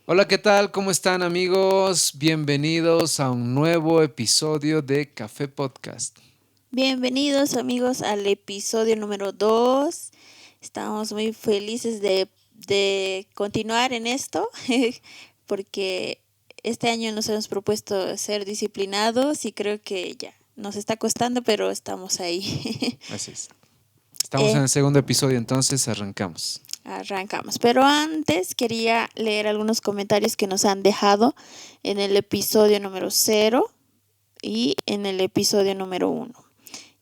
Hola, ¿qué tal? ¿Cómo están amigos? Bienvenidos a un nuevo episodio de Café Podcast. Bienvenidos amigos al episodio número 2. Estamos muy felices de continuar en esto porque este año nos hemos propuesto ser disciplinados y creo que ya nos está costando, pero estamos ahí. Así es. Estamos en Eh, el segundo episodio, entonces arrancamos. Arrancamos. Pero antes quería leer algunos comentarios que nos han dejado en el episodio número 0 y en el episodio número 1.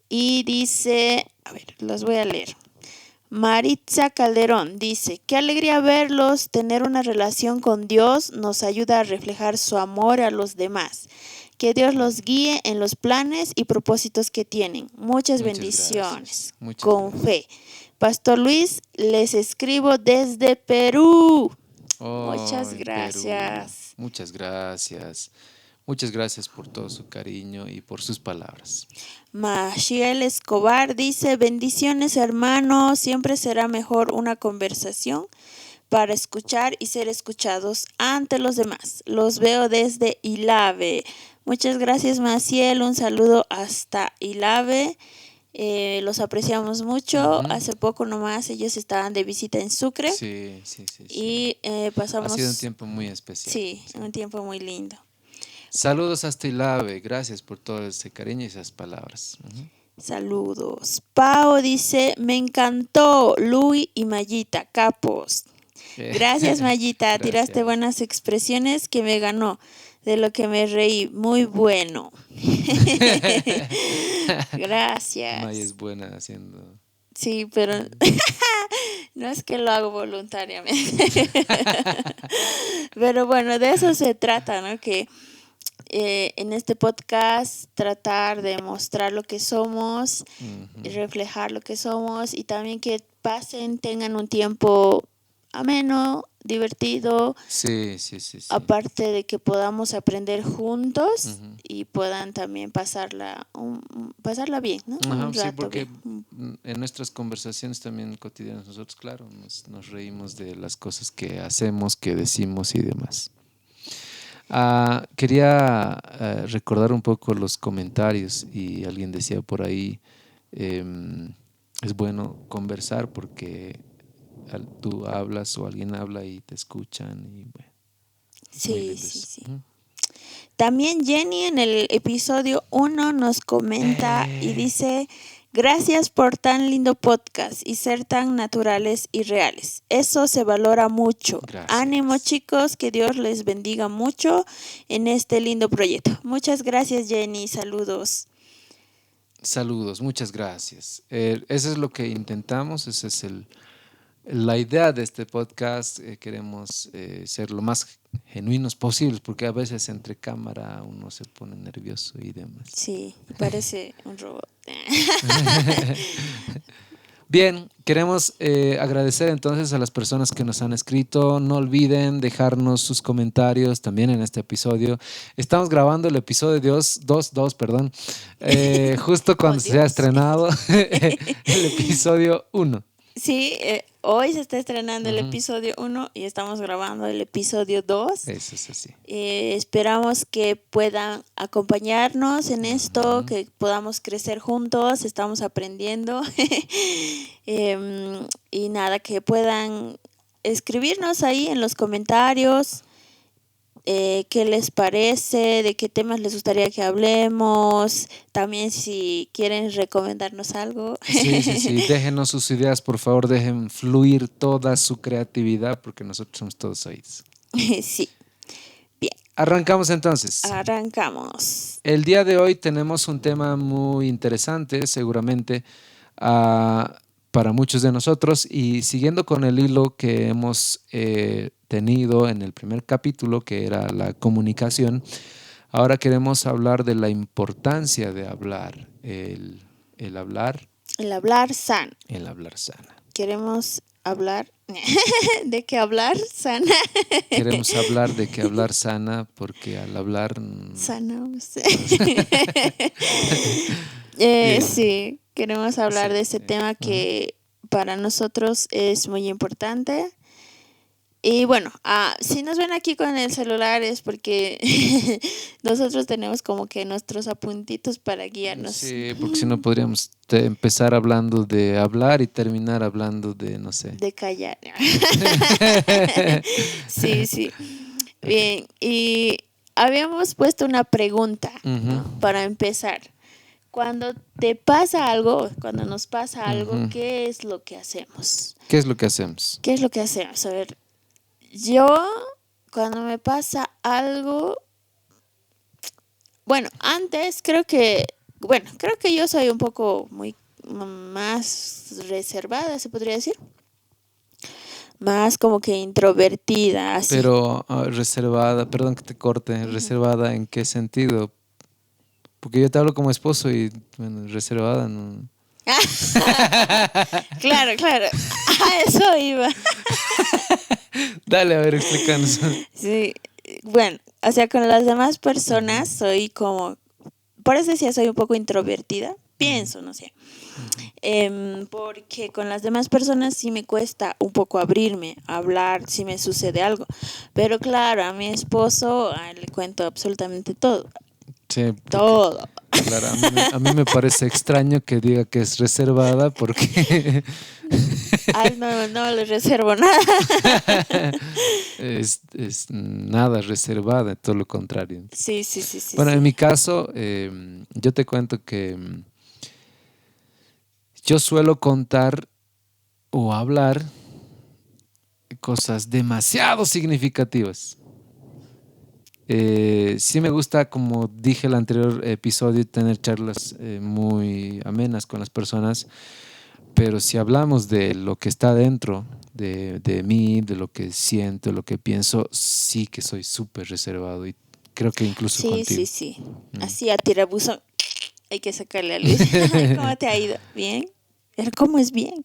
Y dice, a ver, los voy a leer. Maritza Calderón dice, qué alegría verlos, tener una relación con Dios nos ayuda a reflejar su amor a los demás. Que Dios los guíe en los planes y propósitos que tienen. Muchas Muchas gracias. bendiciones. Muchas Con gracias. fe. Pastor Luis, les escribo desde Perú. Oh, Muchas el Perú. gracias. Muchas gracias. Muchas gracias por todo su cariño y por sus palabras. Machiel Escobar dice, bendiciones hermanos, siempre será mejor una conversación para escuchar y ser escuchados ante los demás. Los veo desde Ilave. Muchas gracias Maciel, un saludo hasta Ilave. Los apreciamos mucho. Ujú. Hace poco nomás ellos estaban de visita en Sucre Sí, sí, sí, sí. y Ha sido un pasamos, tiempo muy especial. sí, Sí. un tiempo muy lindo. Saludos hasta Ilave. Gracias por todo ese cariño y esas palabras. Ujú. Saludos. Pau dice, me encantó Luis y Mayita, capos. Gracias, Mayita. Tiraste Gracias. buenas expresiones que me ganó. De lo que me reí. Muy bueno. Maya Gracias. es buena haciendo. Sí, pero no es que lo hago voluntariamente. Pero bueno, de eso se trata, ¿no? Que en este podcast tratar de mostrar lo que somos, Ujú. reflejar lo que somos y también que pasen, tengan un tiempo ameno, divertido, Sí, sí, sí, sí. aparte de que podamos aprender juntos Ujú. y puedan también pasarla bien, ¿no? Ajá, Un sí, rato porque bien. en nuestras conversaciones también cotidianas nosotros, claro, nos reímos de las cosas que hacemos, que decimos y demás. Quería recordar un poco los comentarios y alguien decía por ahí, em, es bueno conversar porque tú hablas o alguien habla y te escuchan y bueno, es muy Sí, lindo sí, eso. sí. Ujú. También Jenny en el episodio 1 nos comenta y Eh, dice, gracias por tan lindo podcast y ser tan naturales y reales. Eso se valora mucho. Ánimo Gracias. chicos, que Dios les bendiga mucho en este lindo proyecto. Muchas gracias Jenny, saludos. Saludos, muchas gracias. Eso es lo que intentamos, esa es la idea de este podcast. Queremos ser lo más genuinos posibles, porque a veces entre cámara uno se pone nervioso y demás. Sí, parece un robot. Bien, queremos agradecer entonces a las personas que nos han escrito. No olviden dejarnos sus comentarios también en este episodio. Estamos grabando el episodio 2, perdón, justo Oh, cuando se ha Dios. estrenado el episodio 1. Sí, hoy se está estrenando el episodio 1 y estamos grabando el episodio 2. Eso es así. Esperamos que puedan acompañarnos en esto, Ujú. que podamos crecer juntos, estamos aprendiendo. Y nada, que puedan escribirnos ahí en los comentarios qué les parece, de qué temas les gustaría que hablemos, también si quieren recomendarnos algo. Sí, sí, sí. Déjenos sus ideas, por favor, dejen fluir toda su creatividad, porque nosotros somos todos oídos. Sí, bien, Arrancamos entonces. arrancamos. El día de hoy tenemos un tema muy interesante, seguramente ah, para muchos de nosotros, y siguiendo con el hilo que hemos tenido en el primer capítulo, que era la comunicación, ahora queremos hablar de la importancia de hablar, el hablar, El hablar sano. el hablar sana. Queremos hablar de qué hablar sana. Queremos hablar de que hablar sana, porque al hablar Sana, no sé. nos... Bien, Sí, queremos hablar sí. de este tema Ujú. que para nosotros es muy importante Y bueno, si nos ven aquí con el celular es porque nosotros tenemos como que nuestros apuntitos para guiarnos. Sí, porque si no podríamos empezar hablando de hablar y terminar hablando de, no sé. De callar. Sí, sí. Bien, y habíamos puesto una pregunta, Ujú, ¿no? Para empezar. Cuando te pasa algo, cuando nos pasa algo, ujú. ¿qué es lo que hacemos? ¿Qué es lo que hacemos? ¿Qué es lo que hacemos? A ver, yo cuando me pasa algo, bueno, antes creo que yo soy un poco muy más reservada, se podría decir, más como que introvertida, así. Pero reservada, perdón que te corte, Ujú. reservada ¿en qué sentido? Porque yo te hablo como esposo y bueno, reservada no. Claro, claro, a eso iba. Dale, a ver, explícanos. Sí, bueno, o sea, con las demás personas soy como, por eso decía, soy un poco introvertida, Ujú, pienso, no sé. ujú. Porque con las demás personas sí me cuesta un poco abrirme, hablar si me sucede algo. Pero claro, a mi esposo le cuento absolutamente todo, Sí, porque todo. claro, a mí me parece extraño que diga que es reservada porque Ay, no, no le reservo nada. es nada reservada, todo lo contrario. Sí, sí, sí, sí, Bueno, en sí. mi caso, yo te cuento que yo suelo contar o hablar cosas demasiado significativas. Sí me gusta, como dije en el anterior episodio, tener charlas muy amenas con las personas, pero si hablamos de lo que está dentro de mí, de lo que siento, lo que pienso, sí que soy súper reservado y creo que incluso Sí, sí, contigo. sí. Mm. Así a tirabuzón hay que sacarle a Luis. ¿Cómo te ha ido? ¿Bien? ¿Pero cómo es bien?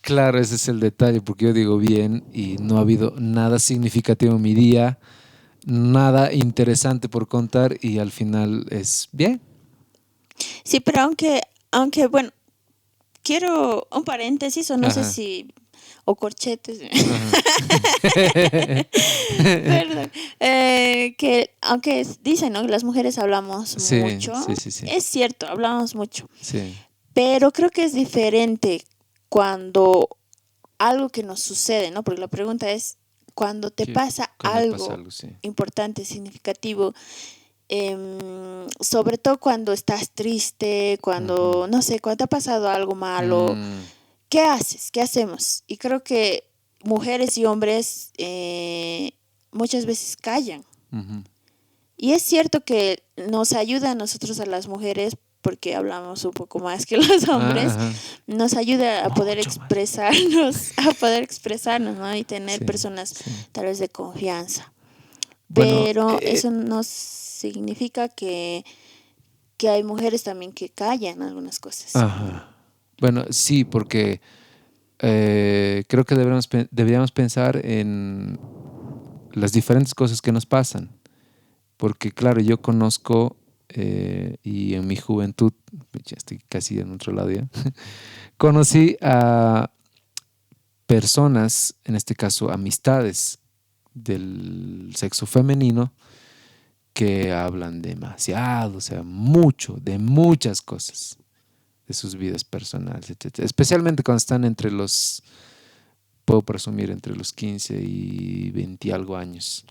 Claro, ese es el detalle, porque yo digo bien y no ha habido nada significativo en mi día, nada interesante por contar y al final es bien. Sí, pero bueno, quiero un paréntesis o no sé Ajá, si, o corchetes, ajá. perdón, que aunque dicen, ¿no? Las mujeres hablamos Sí, mucho, sí, sí, sí, es cierto, hablamos mucho, sí. pero creo que es diferente cuando algo que nos sucede, ¿no? Porque la pregunta es, cuando te Que pasa cuando me pasa algo algo, sí. importante, significativo, sobre todo cuando estás triste, Ujú. cuando, no sé, cuando te ha pasado algo malo, Mm, ¿qué haces? ¿Qué hacemos? Y creo que mujeres y hombres muchas veces callan. ujú. Y es cierto que nos ayuda a nosotros, a las mujeres, porque hablamos un poco más que los Ah, hombres, ajá. nos ayuda Mucho más. a poder expresarnos, ¿no? Y tener Sí, personas sí. tal vez de confianza. Bueno, Pero eso no significa que hay mujeres también que callan algunas cosas. ajá. Bueno, sí, porque creo que deberíamos pensar en las diferentes cosas que nos pasan. Porque claro, yo conozco y en mi juventud, ya estoy casi en otro lado ya, conocí a personas, en este caso amistades del sexo femenino, que hablan demasiado, o sea, mucho, de muchas cosas, de sus vidas personales, etcétera. Especialmente cuando están entre los, puedo presumir, entre los 15 y 20 y algo años.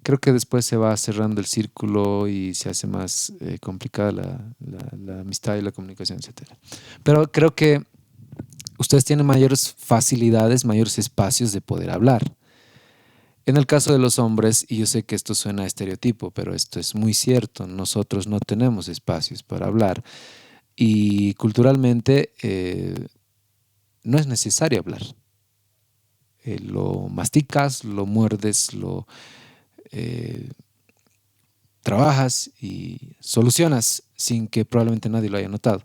Creo que después se va cerrando el círculo y se hace más complicada la amistad y la comunicación, etcétera. Pero creo que ustedes tienen mayores facilidades, mayores espacios de poder hablar. En el caso de los hombres, y yo sé que esto suena a estereotipo, pero esto es muy cierto, nosotros no tenemos espacios para hablar y culturalmente no es necesario hablar. Lo masticas, lo muerdes, lo eh, trabajas y solucionas sin que probablemente nadie lo haya notado.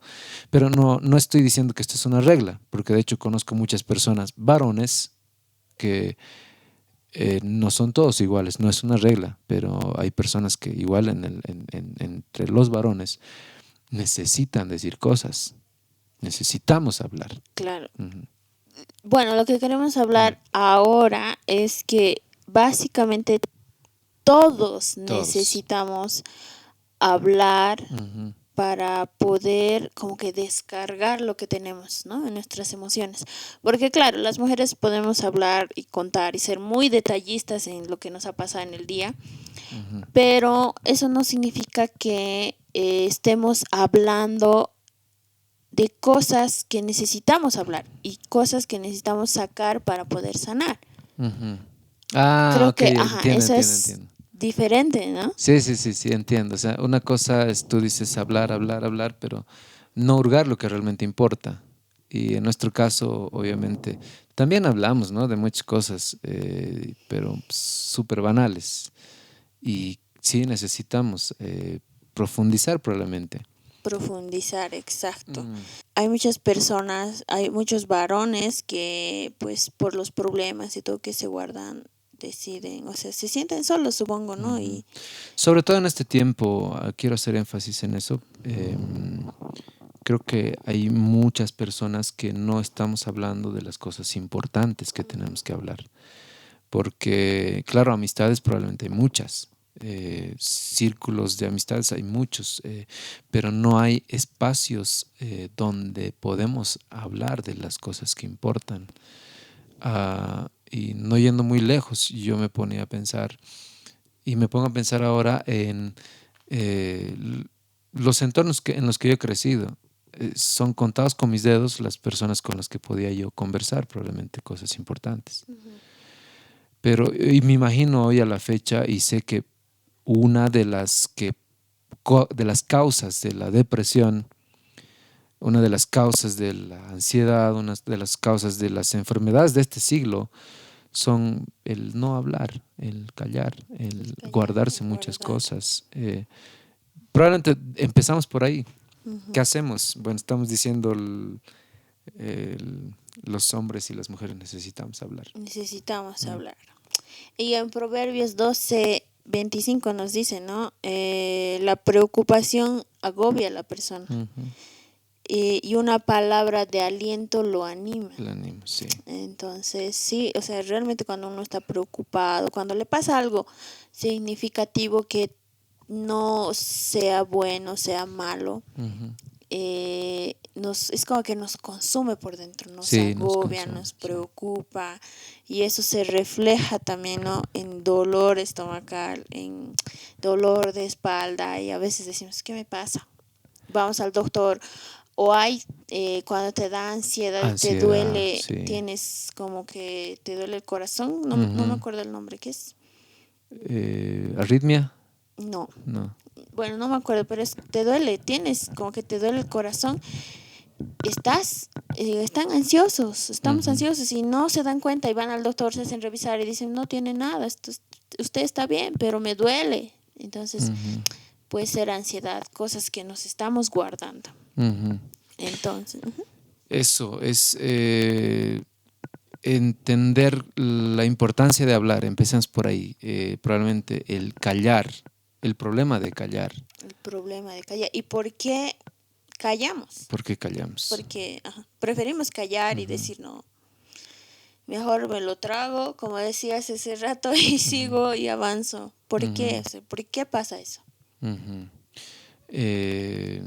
Pero no, no estoy diciendo que esto es una regla, porque de hecho conozco muchas personas, varones, que no son todos iguales, no es una regla, pero hay personas que igual entre los varones necesitan decir cosas, necesitamos hablar. Claro. Ujú. Bueno, lo que queremos hablar ahora es que básicamente todos Todos. necesitamos hablar Ujú, para poder como que descargar lo que tenemos, ¿no? En nuestras emociones. Porque claro, las mujeres podemos hablar y contar y ser muy detallistas en lo que nos ha pasado en el día, ujú, pero eso no significa que estemos hablando de cosas que necesitamos hablar y cosas que necesitamos sacar para poder sanar. ujú. Ah, Creo ok, que, ajá, entiendo, eso entiendo, es entiendo. diferente, ¿no? Sí, sí, sí, sí, entiendo. O sea, una cosa es tú dices hablar, hablar, hablar, pero no hurgar lo que realmente importa. Y en nuestro caso, obviamente, también hablamos, ¿no? De muchas cosas, pero súper banales. Y sí necesitamos profundizar probablemente. Profundizar, exacto. Mm, Hay muchas personas, hay muchos varones que pues por los problemas y todo que se guardan, deciden, o sea, se sienten solos, supongo, ¿no? ujú. Y Sobre todo en este tiempo, quiero hacer énfasis en eso. Creo que hay muchas personas que no estamos hablando de las cosas importantes que tenemos que hablar. Porque, claro, amistades probablemente hay muchas, círculos de amistades hay muchos, pero no hay espacios donde podemos hablar de las cosas que importan. Y no yendo muy lejos, yo me ponía a pensar, y me pongo a pensar ahora en los entornos en los que yo he crecido. Son contados con mis dedos las personas con las que podía yo conversar, probablemente cosas importantes. ujú, Pero y me imagino hoy a la fecha y sé que una de las causas de la depresión, una de las causas de la ansiedad, una de las causas de las enfermedades de este siglo son el no hablar, el callar, el callar, guardarse muchas guardar. cosas. Probablemente empezamos por ahí. ¿Qué Ujú. hacemos? Bueno, estamos diciendo el- los hombres y las mujeres necesitamos hablar. Necesitamos Mm, hablar. Y en Proverbios 12:25 nos dice, ¿no? La preocupación agobia a la persona ujú. y una palabra de aliento lo anima. El ánimo, sí. Entonces, sí, o sea, realmente cuando uno está preocupado, cuando le pasa algo significativo que no sea bueno, sea malo, Ujú. es como que nos consume por dentro, nos Sí, nos agobia, consume, nos sí. preocupa y eso se refleja también, ¿no? En dolor estomacal, en dolor de espalda y a veces decimos, ¿qué me pasa? Vamos al doctor o hay cuando te da ansiedad y te Ansiedad, duele, sí. tienes como que te duele el corazón, no me Ujú. acuerdo el nombre, ¿qué es? ¿Arritmia? No, No. bueno, no me acuerdo, pero te duele, tienes como que te duele el corazón, están ansiosos, estamos Ujú, ansiosos y no se dan cuenta y van al doctor, se hacen revisar y dicen, no tiene nada, usted está bien, pero me duele. Entonces ujú, puede ser ansiedad, cosas que nos estamos guardando. ujú. Entonces, ujú, Eso es entender la importancia de hablar. Empecemos por ahí. Probablemente el callar, el problema de callar. el problema de callar. ¿Y por qué callamos? ¿Por qué callamos? Porque ajá, preferimos callar y Ujú, decir, no, mejor me lo trago, como decías hace rato, y ujú, sigo y avanzo. ¿Por qué? ujú, O sea, ¿por qué pasa eso? ujú. Eh,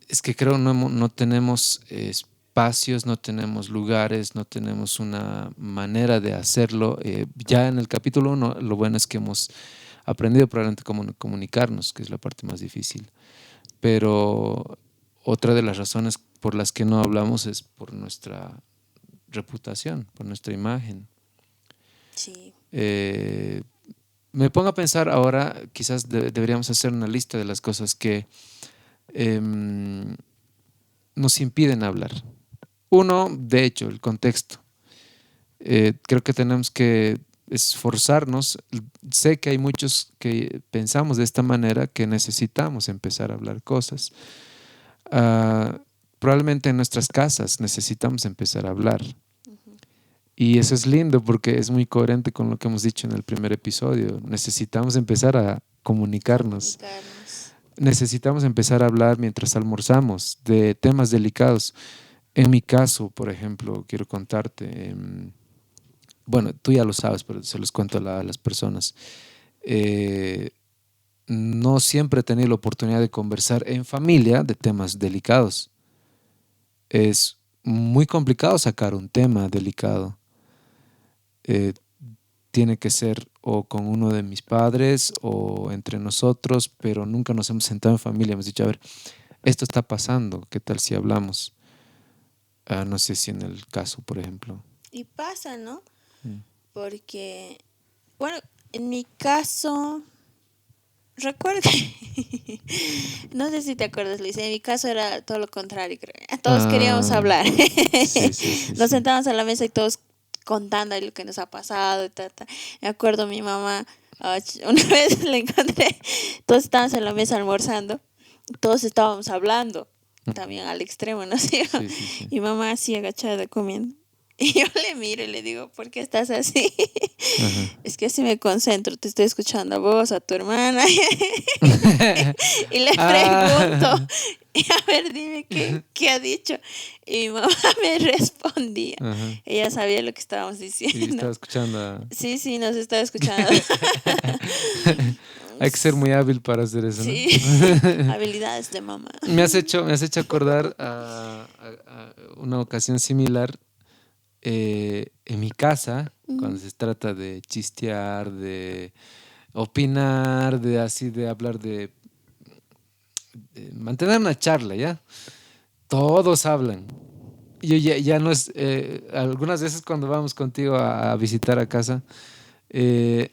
es que creo no tenemos espacios, no tenemos lugares, no tenemos una manera de hacerlo. Ya en el capítulo 1, lo bueno es que hemos aprendido probablemente cómo comunicarnos, que es la parte más difícil. Pero otra de las razones por las que no hablamos es por nuestra reputación, por nuestra imagen. Sí. Eh, Me pongo a pensar ahora, quizás deberíamos hacer una lista de las cosas que em, nos impiden hablar. Uno, de hecho, el contexto. Creo que tenemos que esforzarnos. Sé que hay muchos que pensamos de esta manera, que necesitamos empezar a hablar cosas. Ah, Probablemente en nuestras casas necesitamos empezar a hablar. Ujú. Y eso es lindo porque es muy coherente con lo que hemos dicho en el primer episodio. Necesitamos empezar a comunicarnos. Comunicarnos. Necesitamos empezar a hablar mientras almorzamos de temas delicados. En mi caso, por ejemplo, quiero contarte, bueno, tú ya lo sabes, pero se los cuento a las personas. Eh, no siempre he tenido la oportunidad de conversar en familia de temas delicados. Es muy complicado sacar un tema delicado. Eh, tiene que ser o con uno de mis padres o entre nosotros, pero nunca nos hemos sentado en familia. Hemos dicho, a ver, esto está pasando, ¿qué tal si hablamos? No sé si en el caso, por ejemplo. Y pasa, ¿no? Mm. Porque, bueno, en mi caso, recuerdo que, no sé si te acuerdas, Luis, en mi caso era todo lo contrario, creo. Todos queríamos Ah, hablar. sí, sí, sí, Nos sí. sentábamos a la mesa y todos contando lo que nos ha pasado. Me acuerdo mi mamá, una vez le encontré, todos estábamos en la mesa almorzando, todos estábamos hablando, también al extremo, ¿no? Sí, Sí, sí, sí. mi mamá así agachada comiendo. Y yo le miro y le digo, ¿por qué estás así? Ajá. Es que así me concentro, te estoy escuchando a vos, a tu hermana. Y le pregunto, Ah, y a ver, dime qué ha dicho. Y mi mamá me respondía. ajá. Ella sabía lo que estábamos Y diciendo. estaba escuchando Sí, sí, nos está escuchando. Hay que ser muy hábil para hacer eso, ¿no? Sí, habilidades de mamá. Me has hecho acordar a una ocasión similar en mi casa, cuando Ujú. se trata de chistear, de opinar, de así, de hablar, de mantener una charla, ¿ya? Todos hablan. Yo ya no es, algunas veces cuando vamos contigo a visitar a casa,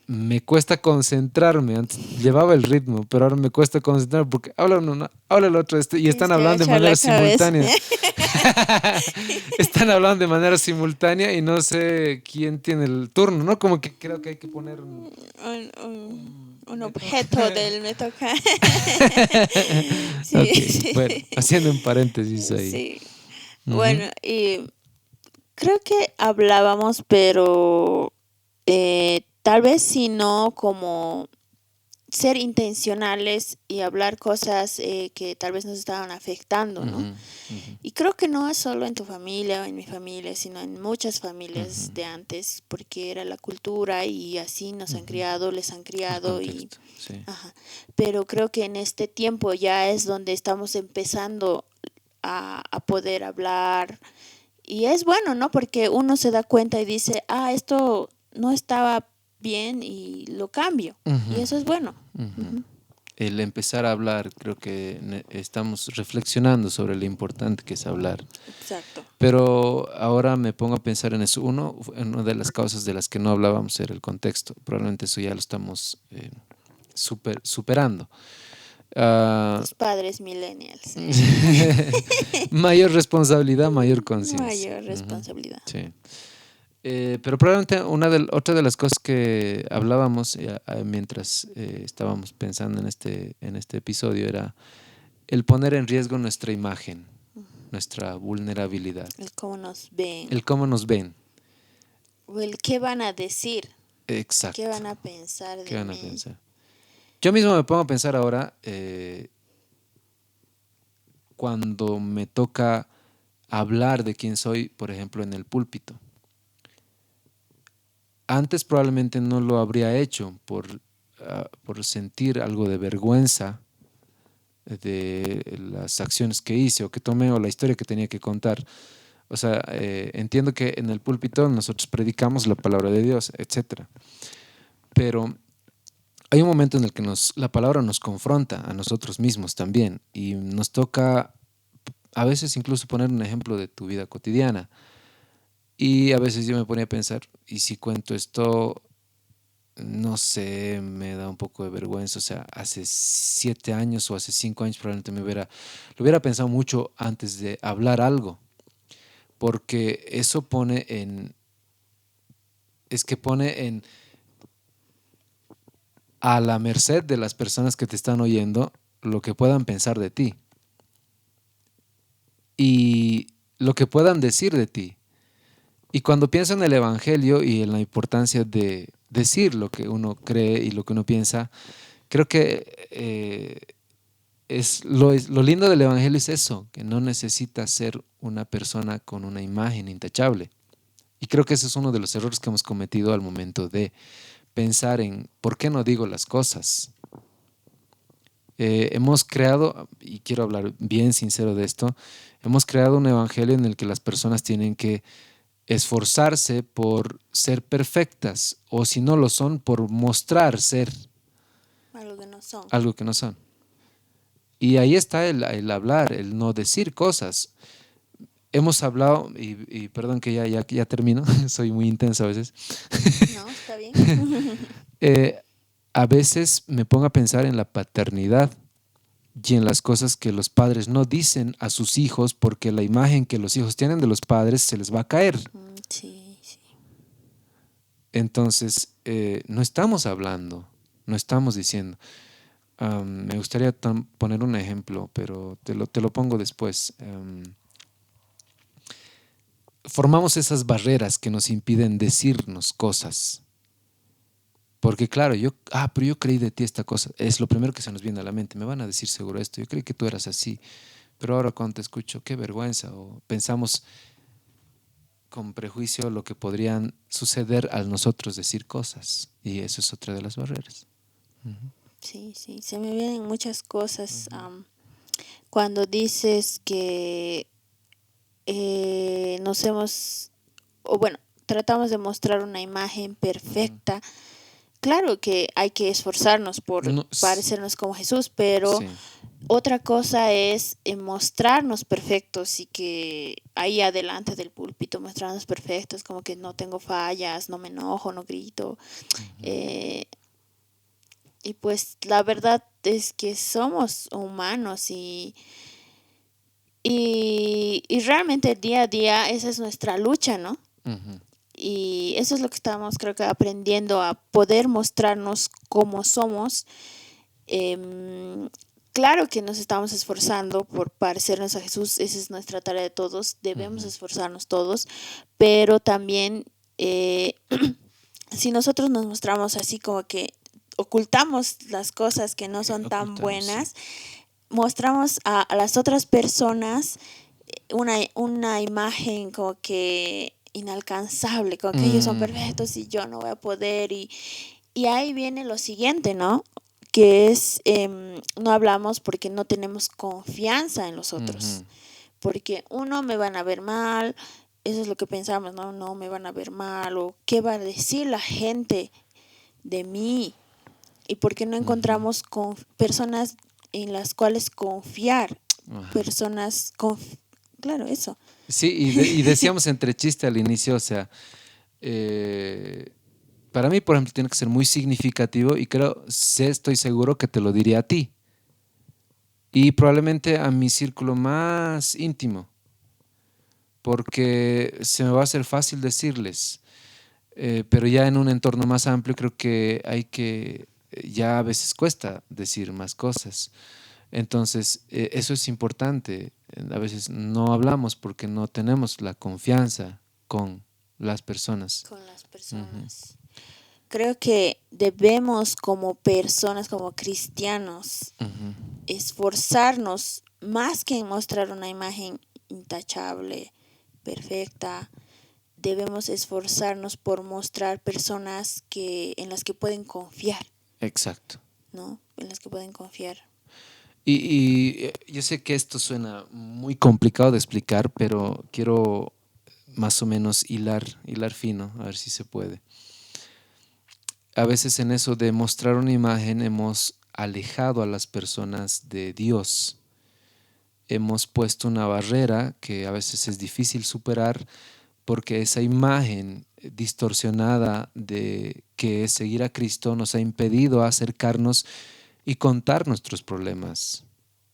me cuesta concentrarme. Antes llevaba el ritmo, pero ahora me cuesta concentrarme porque habla uno, no, habla el otro y Tienes están que hablando de agachar manera la cabeza. simultánea. Están hablando de manera simultánea y no sé quién tiene el turno, ¿no? Como que creo que hay que poner Un me objeto toca. del me toca. Sí, Ok, bueno, sí. haciendo un paréntesis ahí. Sí. Ujú, Bueno, y creo que hablábamos, pero tal vez si no como ser intencionales y hablar cosas que tal vez nos estaban afectando, ¿no? ujú, ujú, Y creo que no es solo en tu familia o en mi familia, sino en muchas familias ujú, de antes, porque era la cultura y así nos han ujú. criado, les han El criado y, contexto, sí. ajá. Pero creo que en este tiempo ya es donde estamos empezando a poder hablar y es bueno, ¿no? Porque uno se da cuenta y dice, esto no estaba bien y lo cambio. Y Ujú, eso es bueno. ujú. Ujú. El empezar a hablar, creo que estamos reflexionando sobre lo importante que es hablar. Exacto. Pero ahora me pongo a pensar en eso. Una de las causas de las que no hablábamos era el contexto. Probablemente eso ya lo estamos superando. Ah, Los padres millennials. mayor responsabilidad, mayor conciencia. Mayor Ujú, responsabilidad. sí. Pero probablemente otra de las cosas que hablábamos mientras estábamos pensando en este episodio era el poner en riesgo nuestra imagen, nuestra vulnerabilidad, El cómo nos ven. el cómo nos ven. O el qué van a decir. ¿Qué Exacto. van a pensar ¿Qué de van a mí? pensar? Yo mismo me pongo a pensar ahora cuando me toca hablar de quién soy, por ejemplo, en el púlpito. Antes probablemente no lo habría hecho por sentir algo de vergüenza de las acciones que hice o que tomé o la historia que tenía que contar. O sea, entiendo que en el púlpito nosotros predicamos la palabra de Dios, etcétera. Pero hay un momento en el que la palabra nos confronta a nosotros mismos también y nos toca a veces incluso poner un ejemplo de tu vida cotidiana. Y a veces yo me ponía a pensar, ¿y si cuento esto? No sé, me da un poco de vergüenza. O sea, hace 7 años o hace 5 años probablemente lo hubiera pensado mucho antes de hablar algo, porque eso pone a la merced de las personas que te están oyendo lo que puedan pensar de ti y lo que puedan decir de ti. Y cuando pienso en el Evangelio y en la importancia de decir lo que uno cree y lo que uno piensa, creo que lo lindo del Evangelio es eso, que no necesita ser una persona con una imagen intachable. Y creo que ese es uno de los errores que hemos cometido al momento de pensar en por qué no digo las cosas. Hemos creado, y quiero hablar bien sincero de esto, hemos creado un evangelio en el que las personas tienen que esforzarse por ser perfectas, o si no lo son, por mostrar ser Algo que no son. algo que no son. Y ahí está el hablar, el no decir cosas. Hemos hablado, y perdón que ya termino, soy muy intenso a veces. No, está bien. Eh, a veces me pongo a pensar en la paternidad y en las cosas que los padres no dicen a sus hijos porque la imagen que los hijos tienen de los padres se les va a caer. Sí, sí. Entonces, no estamos hablando, no estamos diciendo. Me gustaría poner un ejemplo, pero te lo pongo después. Formamos esas barreras que nos impiden decirnos cosas. Porque claro, pero yo creí de ti esta cosa. Es lo primero que se nos viene a la mente. Me van a decir seguro esto. Yo creí que tú eras así. Pero ahora cuando te escucho, qué vergüenza. O pensamos con prejuicio lo que podrían suceder al nosotros decir cosas. Y eso es otra de las barreras. Sí, sí. Se me vienen muchas cosas. Cuando dices que nos hemos, o bueno, tratamos de mostrar una imagen perfecta. Claro que hay que esforzarnos por No, parecernos como Jesús, pero sí. otra cosa es mostrarnos perfectos y que ahí adelante del púlpito mostrarnos perfectos, como que no tengo fallas, no me enojo, no grito. eh, y pues la verdad es que somos humanos y realmente día a día esa es nuestra lucha, ¿no? Ujú. Y eso es lo que estamos, creo que, aprendiendo a poder mostrarnos como somos. Em, claro que nos estamos esforzando por parecernos a Jesús, esa es nuestra tarea de todos, debemos esforzarnos todos, pero también si nosotros nos mostramos así como que ocultamos las cosas que no son tan Ocultamos, sí. buenas, mostramos a las otras personas una imagen como que inalcanzable, como que ellos son perfectos y yo no voy a poder. Y ahí viene lo siguiente, ¿no? Que es, no hablamos porque no tenemos confianza en los otros. Porque uno, me van a ver mal, eso es lo que pensamos, ¿no? No me van a ver mal, o qué va a decir la gente de mí. Y por qué no encontramos con personas en las cuales confiar, Ajá. personas, claro, eso. Sí, y decíamos entre chiste al inicio, o sea, para mí, por ejemplo, tiene que ser muy significativo y estoy seguro que te lo diría a ti y probablemente a mi círculo más íntimo, porque se me va a hacer fácil decirles, pero ya en un entorno más amplio creo que ya a veces cuesta decir más cosas. Entonces, eso es importante. A veces no hablamos porque no tenemos la confianza con las personas. Con las Ujú. personas. Creo que debemos como personas, como cristianos, Ujú. esforzarnos más que en mostrar una imagen intachable, perfecta. Debemos esforzarnos por mostrar personas en las que pueden confiar, Exacto. ¿no? En las que pueden confiar. Y yo sé que esto suena muy complicado de explicar, pero quiero más o menos hilar fino, a ver si se puede. A veces en eso de mostrar una imagen hemos alejado a las personas de Dios. Hemos puesto una barrera que a veces es difícil superar porque esa imagen distorsionada de que es seguir a Cristo nos ha impedido acercarnos y contar nuestros problemas.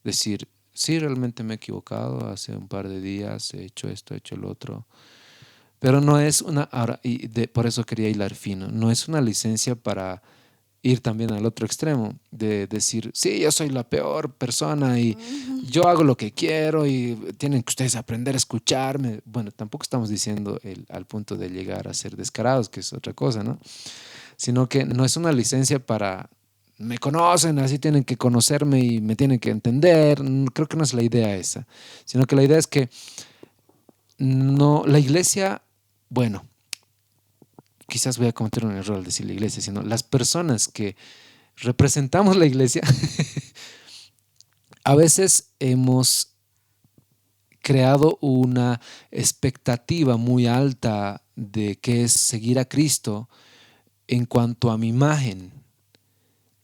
Decir, sí, realmente me he equivocado, hace un par de días he hecho esto, he hecho lo otro. Pero no es ahora, por eso quería hilar fino, no es una licencia para ir también al otro extremo, de decir, sí, yo soy la peor persona y yo hago lo que quiero y tienen que ustedes aprender a escucharme. Bueno, tampoco estamos diciendo al punto de llegar a ser descarados, que es otra cosa, ¿no? Sino que no es una licencia para me conocen, así tienen que conocerme y me tienen que entender. Creo que no es la idea esa, sino que la idea es que no, la iglesia, bueno, quizás voy a cometer un error al decir la iglesia, sino las personas que representamos la iglesia, a veces hemos creado una expectativa muy alta de qué es seguir a Cristo en cuanto a mi imagen.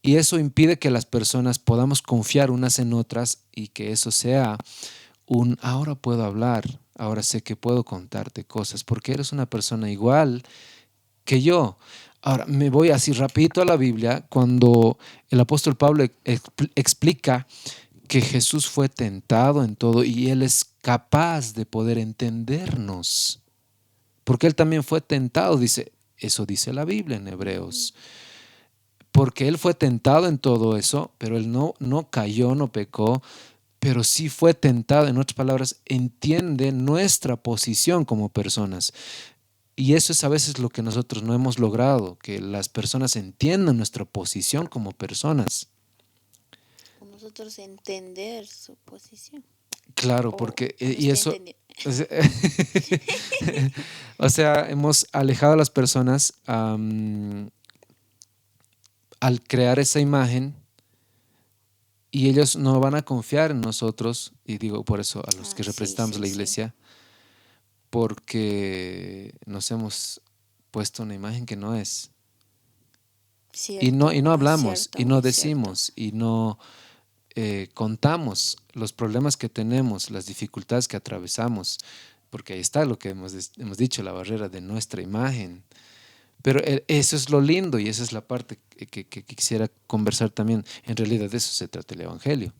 Y eso impide que las personas podamos confiar unas en otras y que eso sea ahora puedo hablar, ahora sé que puedo contarte cosas, porque eres una persona igual que yo. Ahora me voy así rapidito a la Biblia, cuando el apóstol Pablo explica que Jesús fue tentado en todo y Él es capaz de poder entendernos, porque Él también fue tentado, dice, eso dice la Biblia en Hebreos, porque Él fue tentado en todo eso, pero Él no cayó, no pecó, pero sí fue tentado, en otras palabras, entiende nuestra posición como personas. Y eso es a veces lo que nosotros no hemos logrado, que las personas entiendan nuestra posición como personas. Nosotros entender su posición. Claro, O porque, no y estoy eso, entendiendo. o sea, hemos alejado a las personas al crear esa imagen y ellos no van a confiar en nosotros, y digo por eso a los que Sí, representamos sí, la sí. iglesia, porque nos hemos puesto una imagen que no es. Y no Muy hablamos, cierto, y no muy cierto. decimos, y no contamos los problemas que tenemos, las dificultades que atravesamos, porque ahí está lo que hemos dicho, la barrera de nuestra imagen. Pero eso es lo lindo y esa es la parte que quisiera conversar también. En realidad de eso se trata el Evangelio.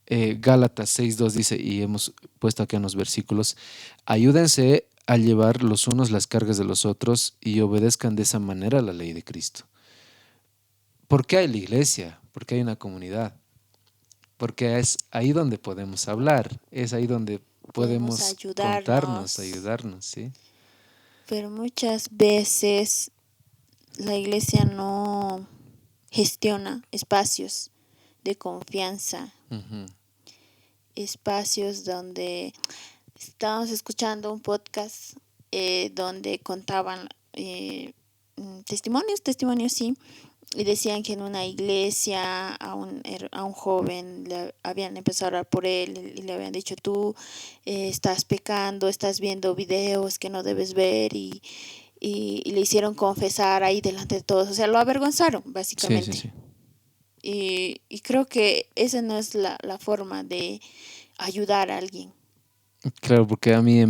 Gálatas 6:2 dice, y hemos puesto aquí en los versículos, ayúdense a llevar los unos las cargas de los otros y obedezcan de esa manera la ley de Cristo. ¿Por qué hay la iglesia? Porque hay una comunidad. Porque es ahí donde podemos hablar, es ahí donde Podemos podemos contarnos, ayudarnos, ayudarnos, ¿sí? pero muchas veces la iglesia no gestiona espacios de confianza, Ujú. espacios donde estábamos escuchando un podcast donde contaban testimonios sí, y decían que en una iglesia a un joven le habían empezado a orar por él y le habían dicho tú estás pecando, estás viendo videos que no debes ver y le hicieron confesar ahí delante de todos, o sea, lo avergonzaron Sí, sí, básicamente. sí. Y creo que esa no es la forma de ayudar a alguien. Claro, porque a mí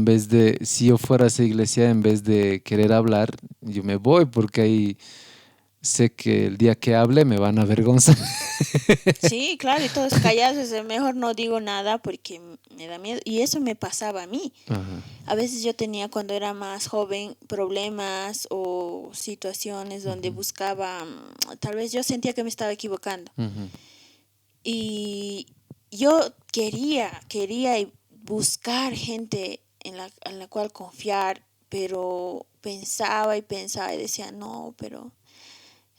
si yo fuera a esa iglesia, en vez de querer hablar, yo me voy porque ahí sé que el día que hable me van a avergonzar. Sí, claro, y todos callados, mejor no digo nada porque me da miedo. Y eso me pasaba a mí. Ajá. A veces yo tenía cuando era más joven problemas o situaciones donde Ujú, buscaba, tal vez yo sentía que me estaba equivocando. ujú, Y yo quería buscar gente en la cual confiar, pero pensaba y pensaba y decía, no, pero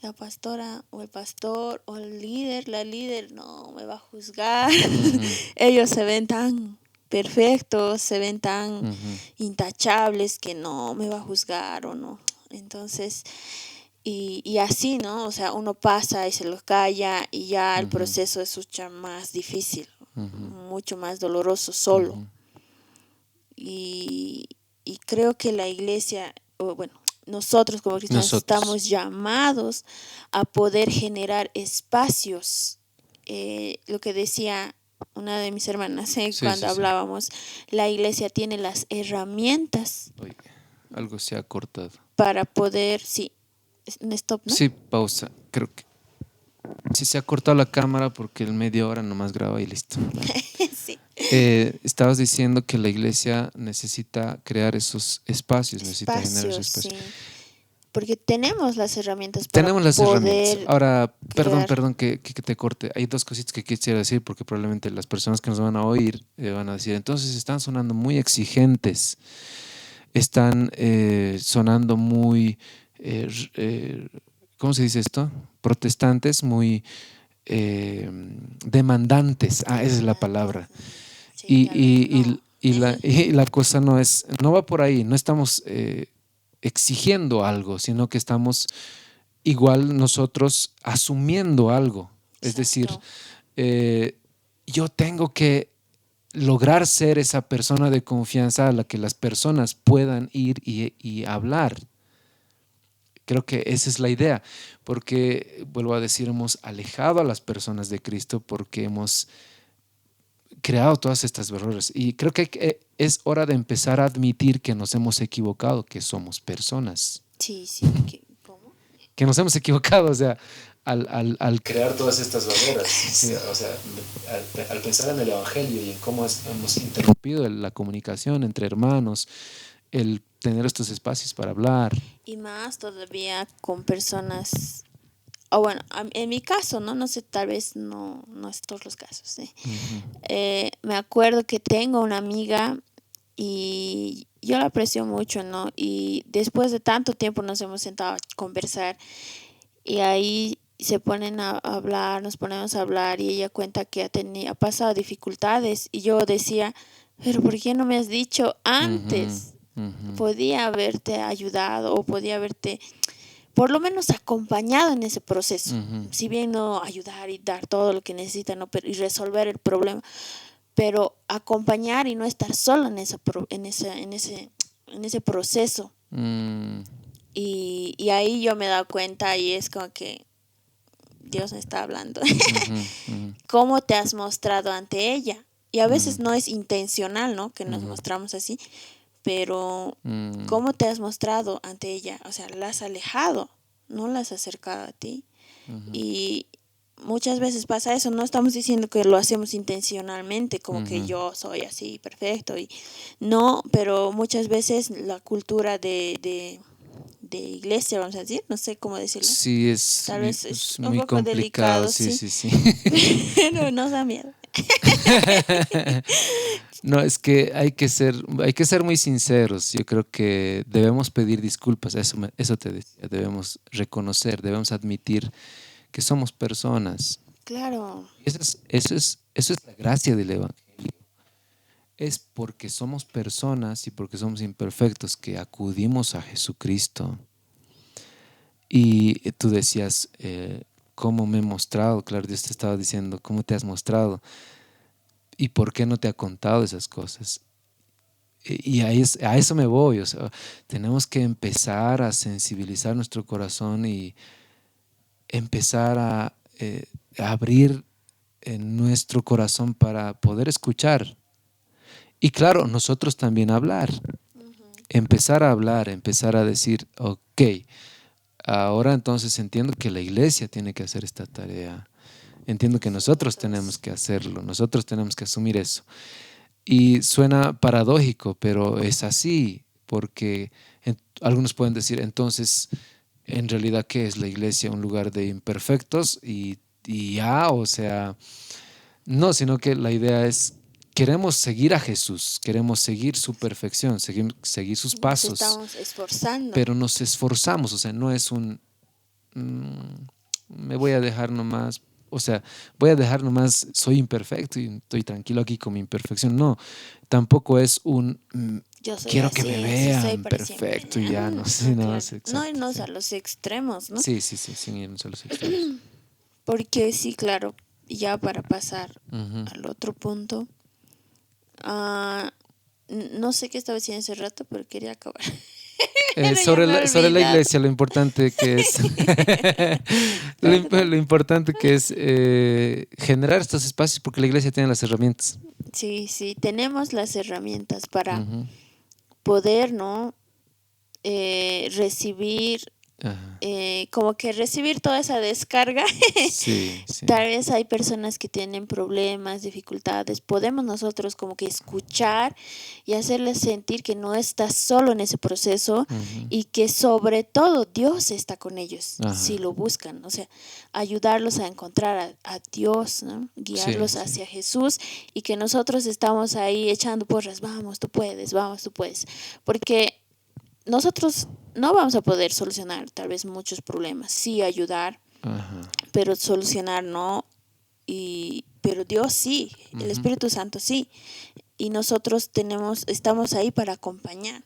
la pastora o el pastor o el líder, la líder, no me va a juzgar. ujú, Ellos se ven tan perfectos, se ven tan ujú, intachables que no me va a juzgar o no. Entonces, y así, ¿no? O sea, uno pasa y se los calla y ya el ujú, proceso es mucho más difícil, ujú, mucho más doloroso solo. ujú. Y, y creo que la iglesia, o bueno, nosotros como cristianos Nosotros. estamos llamados a poder generar espacios. Lo que decía una de mis hermanas Sí, cuando sí, sí. hablábamos, la iglesia tiene las herramientas Oye, algo se ha cortado. para poder, sí, un stop, ¿no? Sí, pausa. Creo que sí se ha cortado la cámara porque el media hora nomás graba y listo. Sí, Estabas diciendo que la iglesia necesita crear esos espacios, necesita generar esos espacios, espacios. sí, porque tenemos las herramientas para Tenemos las herramientas. poder Ahora, perdón, crear. perdón que te corte. Hay dos cositas que quisiera decir porque probablemente las personas que nos van a oír van a decir, entonces están sonando muy exigentes, están sonando muy, ¿cómo se dice esto? protestantes, muy demandantes. Esa es la palabra. Sí, Y, tal vez no. y la cosa no va por ahí, no estamos exigiendo algo, sino que estamos igual nosotros asumiendo algo. Es decir, Exacto. eh, yo tengo que lograr ser esa persona de confianza a la que las personas puedan ir y hablar. Creo que esa es la idea, porque, vuelvo a decir, hemos alejado a las personas de Cristo porque hemos creado todas estas errores. Y creo que es hora de empezar a admitir que nos hemos equivocado, que somos personas, Sí, sí. ¿Cómo? que nos hemos equivocado, o sea, al crear todas estas barreras, sí, o sea, al pensar en el Evangelio y en cómo hemos interrumpido la comunicación entre hermanos, el tener estos espacios para hablar. Y más todavía con personas, o bueno, en mi caso, ¿no? No sé, tal vez no es todos los casos, ¿sí? Ujú, Me acuerdo que tengo una amiga y yo la aprecio mucho, ¿no? Y después de tanto tiempo nos hemos sentado a conversar y ahí se ponen a hablar, nos ponemos a hablar y ella cuenta que ha pasado dificultades y yo decía, pero ¿por qué no me has dicho ujú, antes? ujú, Podía haberte ayudado o podía haberte por lo menos acompañado en ese proceso. ujú, Si bien no ayudar y dar todo lo que necesita, ¿no? Pero, y resolver el problema, pero acompañar y no estar solo en ese proceso. mm, Y ahí yo me he dado cuenta y es como que Dios me está hablando. ujú, ujú, ¿Cómo te has mostrado ante ella? Y a ujú, veces no es intencional, ¿no? Que nos ujú, mostramos así, pero mm, ¿cómo te has mostrado ante ella? O sea, la has alejado, no la has acercado a ti. ujú, Y muchas veces pasa eso, no estamos diciendo que lo hacemos intencionalmente, como que ujú. yo soy así, perfecto, y no, pero muchas veces la cultura de iglesia, vamos a decir, no sé cómo decirlo, Sí, tal vez es es un muy poco complicado, delicado, sí, sí, sí, sí. pero nos da miedo. No, es que hay que ser muy sinceros. Yo creo que debemos pedir disculpas, eso te decía, debemos reconocer, debemos admitir que somos personas. Claro, Eso es la gracia del Evangelio. Es porque somos personas y porque somos imperfectos que acudimos a Jesucristo. Y tú decías, ¿cómo me he mostrado? Claro, Dios te estaba diciendo, ¿cómo te has mostrado? ¿Y por qué no te ha contado esas cosas? Y a eso me voy, o sea, tenemos que empezar a sensibilizar nuestro corazón y empezar a abrir nuestro corazón para poder escuchar. Y claro, nosotros también hablar, empezar a hablar, empezar a decir, ok, ahora entonces entiendo que la iglesia tiene que hacer esta tarea. Entiendo que nosotros tenemos nosotros. que hacerlo, nosotros tenemos que asumir eso. Y suena paradójico, pero es así, porque algunos pueden decir, entonces, en realidad, ¿qué es la iglesia? ¿Un lugar de imperfectos? Y ya, o sea, no, sino que la idea es, queremos seguir a Jesús, queremos seguir su perfección, seguir sus Nos pasos, estamos esforzando. pero nos esforzamos, o sea, no es me voy a dejar nomás, o sea, voy a dejar nomás, soy imperfecto y estoy tranquilo aquí con mi imperfección. No, tampoco es Yo soy quiero que me así, así soy vean para siempre. perfecto y ya, no sé, No, no claro. sé, No exacto, irnos sí. a los extremos, ¿no? Sí, sí, sí, sin irnos a los extremos. Porque sí, claro, ya para pasar Ujú. al otro punto, ah, no sé qué estaba diciendo hace rato, pero quería acabar. Pero ya me he Sobre la olvidado. iglesia, lo importante que es, Perdón. lo importante que es generar estos espacios porque la iglesia tiene las herramientas. Sí, sí, tenemos las herramientas para Ujú. poder, ¿no? Recibir, Ajá. como que recibir toda esa descarga. Sí, sí. Tal vez hay personas que tienen problemas, dificultades. Podemos nosotros como que escuchar y hacerles sentir que no estás solo en ese proceso Ujú. y que sobre todo Dios está con ellos si Ajá. lo buscan. O sea, ayudarlos a encontrar a Dios, ¿no? Sí, Guiarlos sí. hacia Jesús y que nosotros estamos ahí echando porras. Vamos, tú puedes. Porque nosotros no vamos a poder solucionar tal vez muchos problemas, sí ayudar, Ajá. pero solucionar no. Pero Dios sí, el Espíritu Santo sí. Y nosotros estamos ahí para acompañar.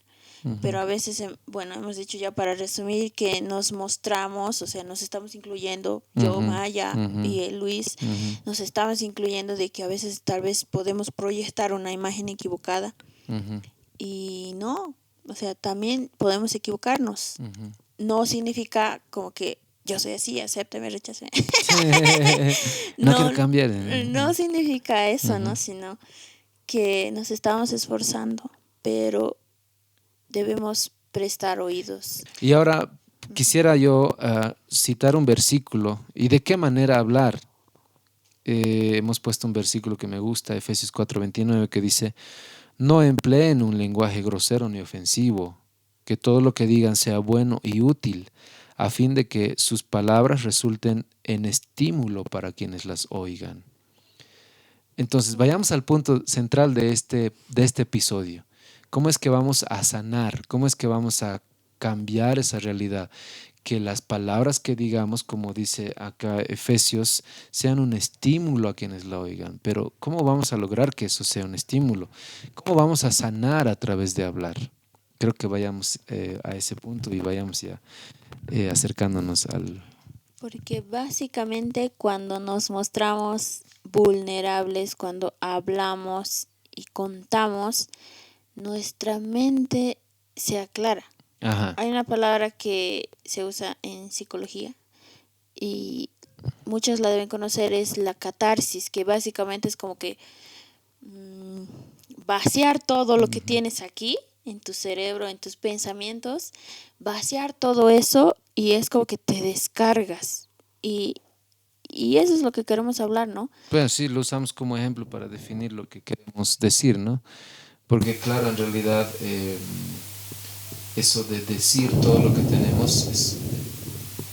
Pero a veces, bueno, hemos dicho ya para resumir que nos mostramos, o sea, nos estamos incluyendo, yo, Maya y Luis, nos estamos incluyendo de que a veces tal vez podemos proyectar una imagen equivocada y no, o sea, también podemos equivocarnos. No significa como que yo soy así, acéptame, recháceme. No No, quiero cambiar. no significa eso, ¿no? Sino que nos estamos esforzando, pero debemos prestar oídos. Y ahora quisiera yo citar un versículo. ¿Y de qué manera hablar? Hemos puesto un versículo que me gusta, Efesios 4:29, que dice: no empleen un lenguaje grosero ni ofensivo, que todo lo que digan sea bueno y útil, a fin de que sus palabras resulten en estímulo para quienes las oigan. Entonces, vayamos al punto central de este episodio. ¿Cómo es que vamos a sanar? ¿Cómo es que vamos a cambiar esa realidad? Que las palabras que digamos, como dice acá Efesios, sean un estímulo a quienes la oigan. Pero ¿cómo vamos a lograr que eso sea un estímulo? ¿Cómo vamos a sanar a través de hablar? Creo que vayamos a ese punto y vayamos ya acercándonos al... Porque básicamente cuando nos mostramos vulnerables, cuando hablamos y contamos, nuestra mente se aclara. Ajá. Hay una palabra que se usa en psicología y muchos la deben conocer, es la catarsis, que básicamente es como que vaciar todo lo que tienes aquí en tu cerebro, en tus pensamientos, vaciar todo eso y es como que te descargas. Y eso es lo que queremos hablar, ¿no? Bueno, sí, lo usamos como ejemplo para definir lo que queremos decir, ¿no? Porque claro, en realidad eso de decir todo lo que tenemos es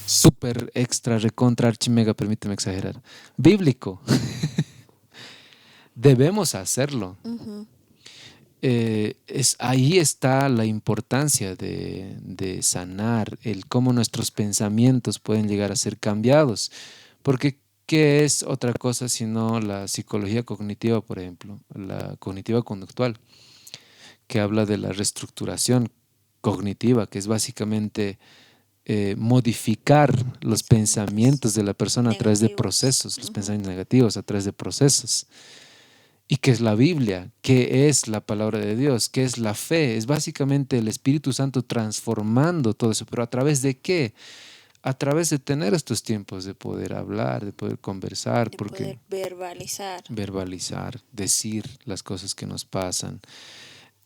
súper extra, recontra, archimega, permíteme exagerar, bíblico. Debemos hacerlo. Ahí está la importancia de sanar, el cómo nuestros pensamientos pueden llegar a ser cambiados. Porque, ¿qué es otra cosa sino la psicología cognitiva, por ejemplo, la cognitiva conductual, que habla de la reestructuración cognitiva, que es básicamente modificar los pensamientos de la persona a través de Negativos. procesos, los pensamientos negativos a través de procesos? ¿Y qué es la Biblia? ¿Qué es la palabra de Dios? ¿Qué es la fe? Es básicamente el Espíritu Santo transformando todo eso. ¿Pero a través de qué? A través de tener estos tiempos de poder hablar, de poder conversar, De porque poder verbalizar, decir las cosas que nos pasan.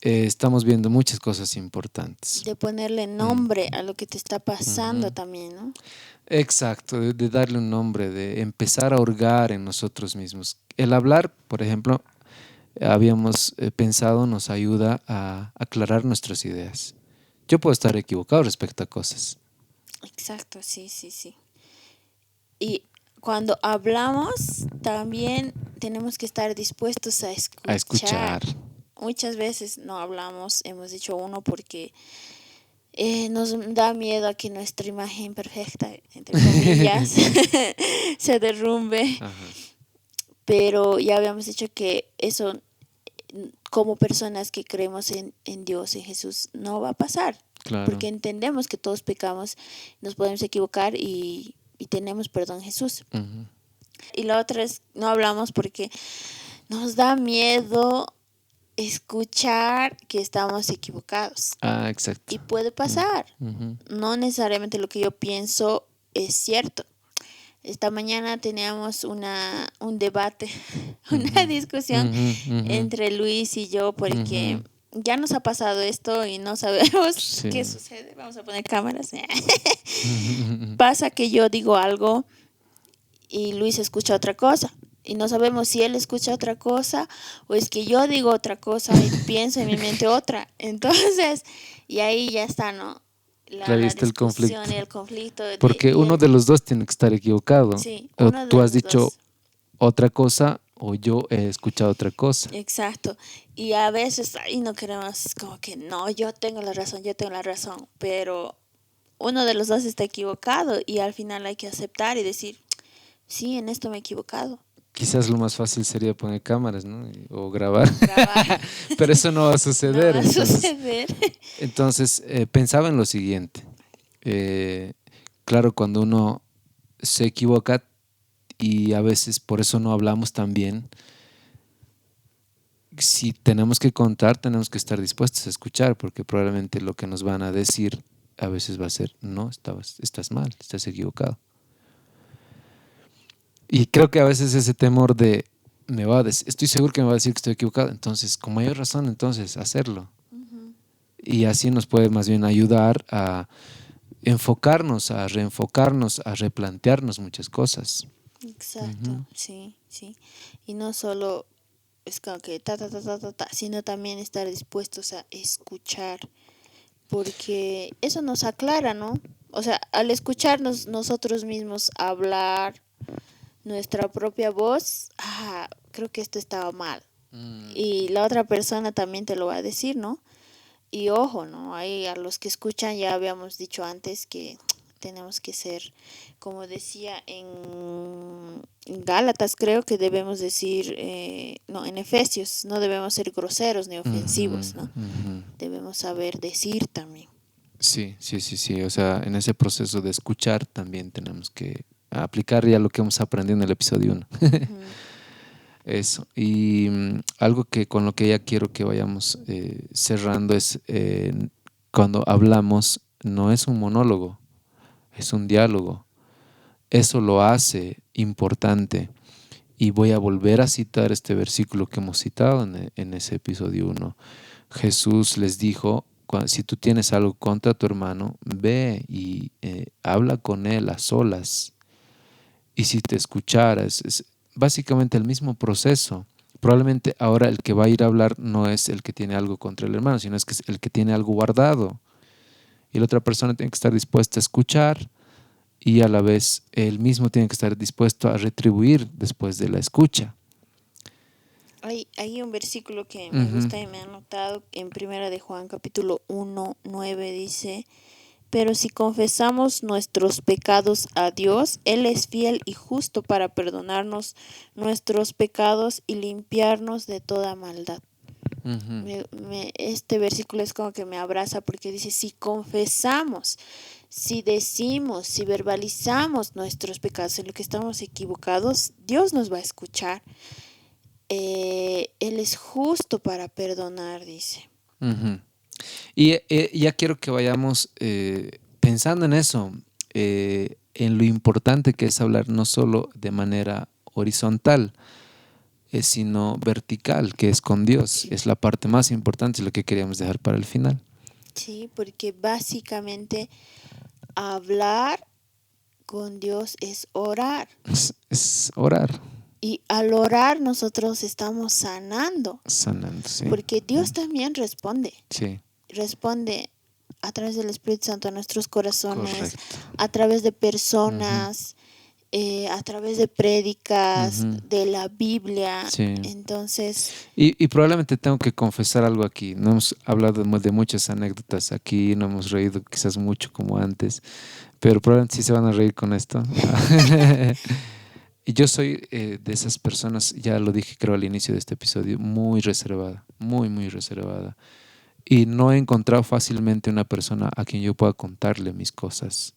Estamos viendo muchas cosas importantes. de ponerle nombre a lo que te está pasando también, ¿no? Exacto, de darle un nombre, de empezar a hurgar en nosotros mismos. El hablar, por ejemplo, habíamos pensado, nos ayuda a aclarar nuestras ideas. Yo puedo estar equivocado respecto a cosas. Exacto, sí. Y cuando hablamos, también tenemos que estar dispuestos a escuchar. A escuchar. Muchas veces no hablamos, hemos dicho uno, porque nos da miedo a que nuestra imagen perfecta, entre comillas, se derrumbe. Ajá. Pero ya habíamos dicho que eso, como personas que creemos en Dios, en Jesús, no va a pasar. Claro. Porque entendemos que todos pecamos, nos podemos equivocar y tenemos perdón en Jesús. Y la otra es, no hablamos porque nos da miedo escuchar que estamos equivocados. Ah, exacto. Y puede pasar. No necesariamente lo que yo pienso es cierto. Esta mañana teníamos un debate, una discusión entre Luis y yo, porque ya nos ha pasado esto y no sabemos qué sucede. Vamos a poner cámaras. Pasa que yo digo algo y Luis escucha otra cosa. Y no sabemos si él escucha otra cosa o es que yo digo otra cosa y pienso en mi mente otra. Entonces, y ahí ya está, ¿no? Claro, ahí está el conflicto. Y el conflicto. Porque uno de los dos tiene que estar equivocado. Sí, o uno de tú has los dicho dos. otra cosa o yo he escuchado otra cosa. Exacto. Y a veces ahí no queremos, como que no, yo tengo la razón, pero uno de los dos está equivocado y al final hay que aceptar y decir, sí, en esto me he equivocado. Quizás lo más fácil sería poner cámaras, ¿no? O grabar, Grabar pero eso no va a no suceder. va a suceder. Entonces pensaba en lo siguiente. Eh, claro, cuando uno se equivoca y a veces por eso no hablamos tan bien, si tenemos que contar, tenemos que estar dispuestos a escuchar, porque probablemente lo que nos van a decir a veces va a ser, no, estás mal, estás equivocado. Y creo que a veces ese temor de, estoy seguro que me va a decir que estoy equivocado, entonces, con mayor razón, entonces, hacerlo. Ujú. Y así nos puede más bien ayudar a enfocarnos, a reenfocarnos, a replantearnos muchas cosas. Exacto, Ujú. sí, sí. Y no solo es como que sino también estar dispuestos a escuchar, porque eso nos aclara, ¿no? O sea, al escucharnos nosotros mismos hablar nuestra propia voz, creo que esto estaba mal. Mm, Y la otra persona también te lo va a decir, ¿no? Y ojo, ¿no? Ahí a los que escuchan ya habíamos dicho antes que tenemos que ser, como decía en Gálatas, creo que debemos decir, no, en Efesios, no debemos ser groseros ni ujú, ofensivos, ¿no? ujú. Debemos saber decir también. Sí, sí, sí, sí. O sea, en ese proceso de escuchar también tenemos que aplicar ya lo que hemos aprendido en el episodio 1. Ujú. Eso. Y algo que con lo que ya quiero que vayamos cerrando es cuando hablamos, no es un monólogo, es un diálogo. Eso lo hace importante. Y voy a volver a citar este versículo que hemos citado en ese episodio 1. Jesús les dijo, si tú tienes algo contra tu hermano, ve y habla con él a solas. Y si te escuchara, es básicamente el mismo proceso. Probablemente ahora el que va a ir a hablar no es el que tiene algo contra el hermano, sino es que es el que tiene algo guardado. Y la otra persona tiene que estar dispuesta a escuchar y a la vez él mismo tiene que estar dispuesto a retribuir después de la escucha. Hay un versículo que me Ujú, gusta y me ha anotado en Primera de Juan capítulo 1:9 dice, pero si confesamos nuestros pecados a Dios, Él es fiel y justo para perdonarnos nuestros pecados y limpiarnos de toda maldad. ujú. Este versículo es como que me abraza porque dice, si confesamos, si decimos, si verbalizamos nuestros pecados en lo que estamos equivocados, Dios nos va a escuchar. Él es justo para perdonar, dice. Ujú. Y ya quiero que vayamos pensando en eso, en lo importante que es hablar no solo de manera horizontal, sino vertical, que es con Dios. Es la parte más importante, lo que queríamos dejar para el final. Sí, porque básicamente hablar con Dios es orar. Es orar, Y al orar nosotros estamos sanando, sanando, sí. porque Dios también responde. Sí, Responde a través del Espíritu Santo a nuestros corazones, correcto. a través de Ujú, personas, a través de prédicas, ujú, de la Biblia. sí. Entonces, Y probablemente tengo que confesar algo aquí. No hemos hablado de muchas anécdotas aquí, no hemos reído quizás mucho como antes, pero probablemente sí se van a reír con esto. Y yo soy de esas personas, ya lo dije creo al inicio de este episodio, muy reservada, muy, muy reservada. Y no he encontrado fácilmente una persona a quien yo pueda contarle mis cosas.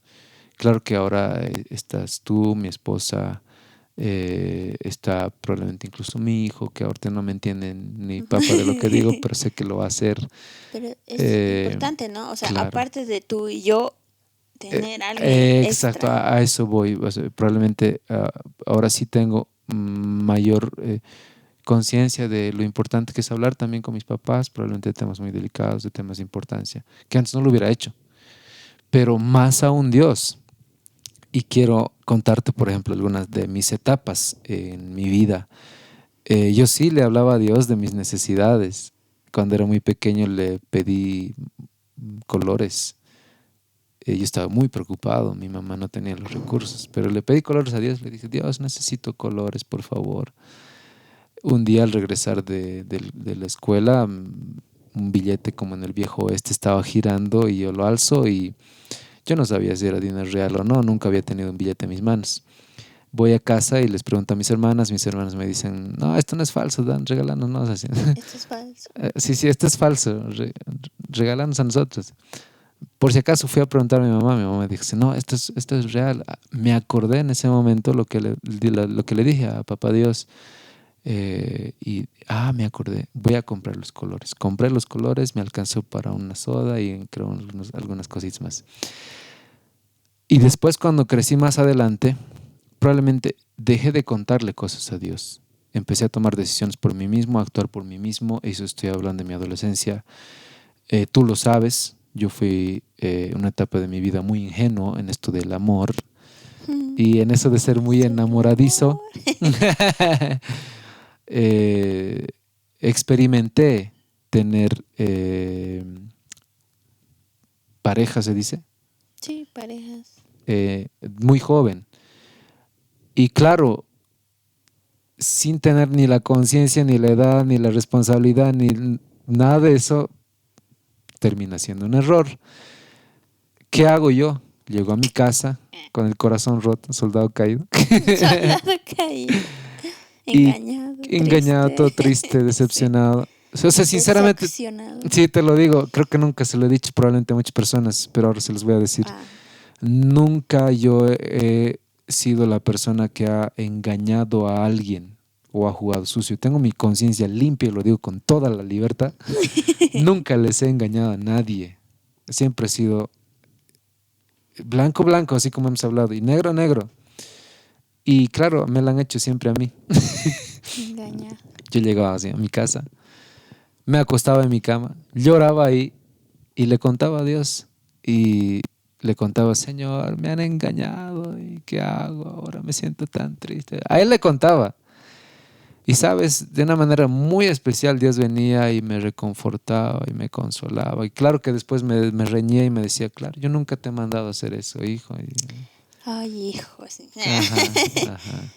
Claro que ahora estás tú, mi esposa, está probablemente incluso mi hijo, que ahorita no me entiende ni papa de lo que digo, pero sé que lo va a hacer. pero es Eh, importante, ¿no? O sea, claro. aparte de tú y yo, tener a alguien Exacto, extra. a eso voy. O sea, probablemente ahora sí tengo mayor conciencia de lo importante que es hablar también con mis papás, probablemente de temas muy delicados, de temas de importancia, que antes no lo hubiera hecho, pero más aún Dios. Y quiero contarte, por ejemplo, algunas de mis etapas en mi vida. Yo sí le hablaba a Dios de mis necesidades. Cuando era muy pequeño le pedí colores. Yo estaba muy preocupado, mi mamá no tenía los recursos, pero le pedí colores a Dios, le dije, Dios, necesito colores, por favor. Un día al regresar de la escuela, un billete como en el viejo oeste estaba girando y yo lo alzo y Yo no sabía si era dinero real o no, nunca había tenido un billete en mis manos. Voy a casa y les pregunto a mis hermanas me dicen, no, esto no es falso, Dan, regálanos, no, así. Esto es falso. Sí, sí, esto es falso, regálanos a nosotros. Por si acaso fui a preguntar a mi mamá me dijo, no, esto es real. Me acordé en ese momento lo que le dije a Papá Dios. Me acordé, voy a comprar los colores. Compré los colores, me alcanzó para una soda y creo algunas cositas más. Y después cuando crecí más adelante, probablemente dejé de contarle cosas a Dios. Empecé a tomar decisiones por mí mismo, a actuar por mí mismo. Eso estoy hablando de mi adolescencia. Tú lo sabes, yo fui una etapa de mi vida muy ingenuo en esto del amor y en eso de ser muy enamoradizo. Experimenté tener pareja, se dice. Sí, parejas. Muy joven. Y claro, sin tener ni la conciencia, ni la edad, ni la responsabilidad, ni nada de eso, termina siendo un error. ¿Qué hago yo? Llego a mi casa con el corazón roto, soldado caído. Soldado caído. Engañado, engañado, triste. todo triste, decepcionado. Sí. O sea, sinceramente, sí, te lo digo, creo que nunca se lo he dicho probablemente a muchas personas, pero ahora se los voy a decir. Nunca yo he sido la persona que ha engañado a alguien o ha jugado sucio. Tengo mi conciencia limpia y lo digo con toda la libertad. Nunca les he engañado a nadie. Siempre he sido blanco, blanco, así como hemos hablado, y negro, negro. Y claro, me lo han hecho siempre a mí. Engañar. Yo llegaba así a mi casa, me acostaba en mi cama, lloraba ahí y le contaba a Dios. Y le contaba, Señor, me han engañado, ¿y qué hago ahora? Me siento tan triste. A él le contaba. Y sabes, de una manera muy especial Dios venía y me reconfortaba y me consolaba. Y claro que después me reñía y me decía, claro, yo nunca te he mandado a hacer eso, hijo. Ay, hijo. Sí. Ajá.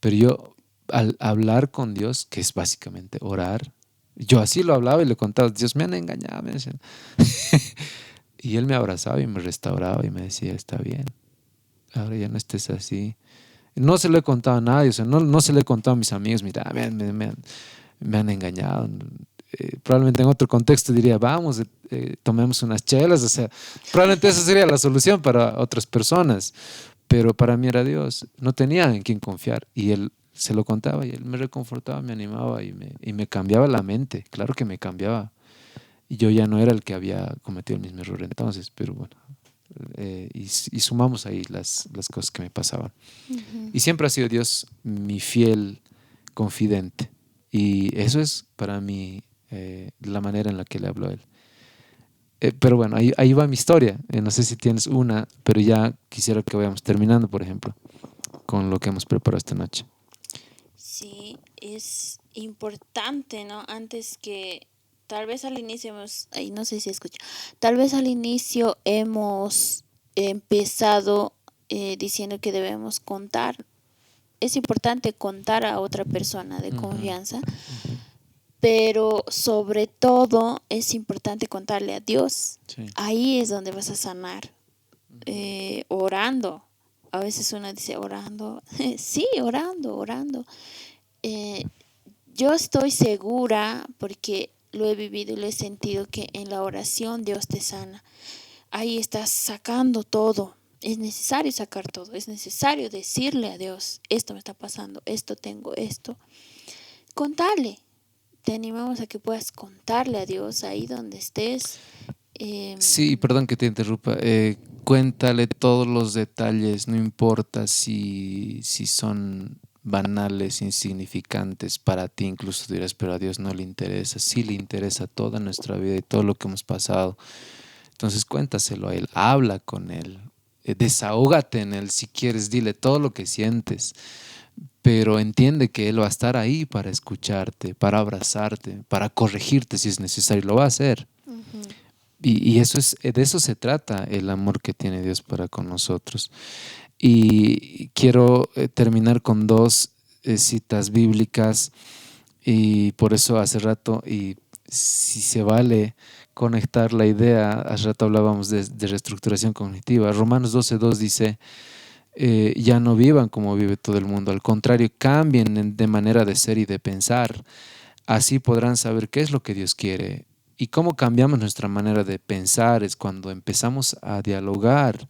Pero yo, al hablar con Dios, que es básicamente orar, yo así lo hablaba y le contaba, Dios, me han engañado. Me decían. Y él me abrazaba y me restauraba y me decía, está bien, ahora ya no estés así. No se lo he contado a nadie, o sea, no se lo he contado a mis amigos, mira, me han engañado. Probablemente en otro contexto diría, vamos, tomemos unas chelas, o sea, probablemente esa sería la solución para otras personas, pero para mí era Dios, no tenía en quién confiar y él se lo contaba y él me reconfortaba, me animaba y me cambiaba la mente, claro que me cambiaba. Y yo ya no era el que había cometido el mismo error entonces, pero bueno, y sumamos ahí las cosas que me pasaban. Uh-huh. Y siempre ha sido Dios mi fiel confidente. Y eso es para mí la manera en la que le hablo a Él. Pero bueno, ahí va mi historia. No sé si tienes una, pero ya quisiera que vayamos terminando, por ejemplo, con lo que hemos preparado esta noche. Sí, es importante, ¿no? Antes que tal vez al inicio no sé si escucha, tal vez al inicio hemos empezado diciendo que debemos contar. Es importante contar a otra persona de confianza, pero sobre todo es importante contarle a Dios. Sí. Ahí es donde vas a sanar, orando. A veces uno dice orando, sí, orando. Yo estoy segura, porque lo he vivido y lo he sentido, que en la oración Dios te sana. Ahí estás sacando todo. Es necesario sacar todo. Es necesario decirle a Dios, esto me está pasando, esto tengo, esto. Contarle. Te animamos a que puedas contarle a Dios ahí donde estés. Sí, perdón que te interrumpa. Cuéntale todos los detalles, no importa si son banales, insignificantes para ti, incluso dirás, pero a Dios no le interesa. Sí le interesa toda nuestra vida y todo lo que hemos pasado. Entonces cuéntaselo a Él, habla con Él, desahógate en Él si quieres, dile todo lo que sientes, pero entiende que Él va a estar ahí para escucharte, para abrazarte, para corregirte si es necesario, lo va a hacer. Uh-huh. Y eso de eso se trata el amor que tiene Dios para con nosotros. Y quiero terminar con dos citas bíblicas, y por eso hace rato, y si se vale conectar la idea. Hace rato hablábamos de reestructuración cognitiva. Romanos 12:2 dice, ya no vivan como vive todo el mundo, al contrario, cambien de manera de ser y de pensar. Así podrán saber qué es lo que Dios quiere. Y cómo cambiamos nuestra manera de pensar es cuando empezamos a dialogar